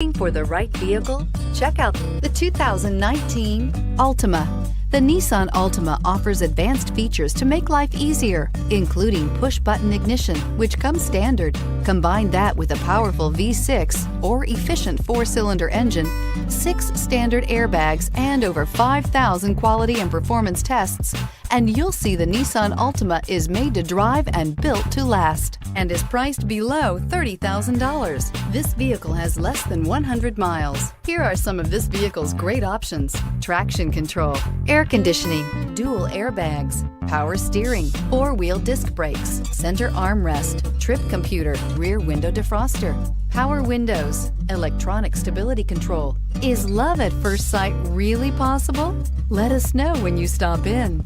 Looking for the right vehicle? Check out the 2019 Altima. The Nissan Altima offers advanced features to make life easier, including push-button ignition, which comes standard. Combine that with a powerful V6 or efficient 4-cylinder engine, 6 standard airbags, and over 5,000 quality and performance tests, and you'll see the Nissan Altima is made to drive and built to last, and is priced below $30,000. This vehicle has less than 100 miles. Here are some of this vehicle's great options: traction control, air conditioning, dual airbags, power steering, 4-wheel disc brakes, center armrest, trip computer, rear window defroster, power windows, electronic stability control. Is love at first sight really possible? Let us know when you stop in.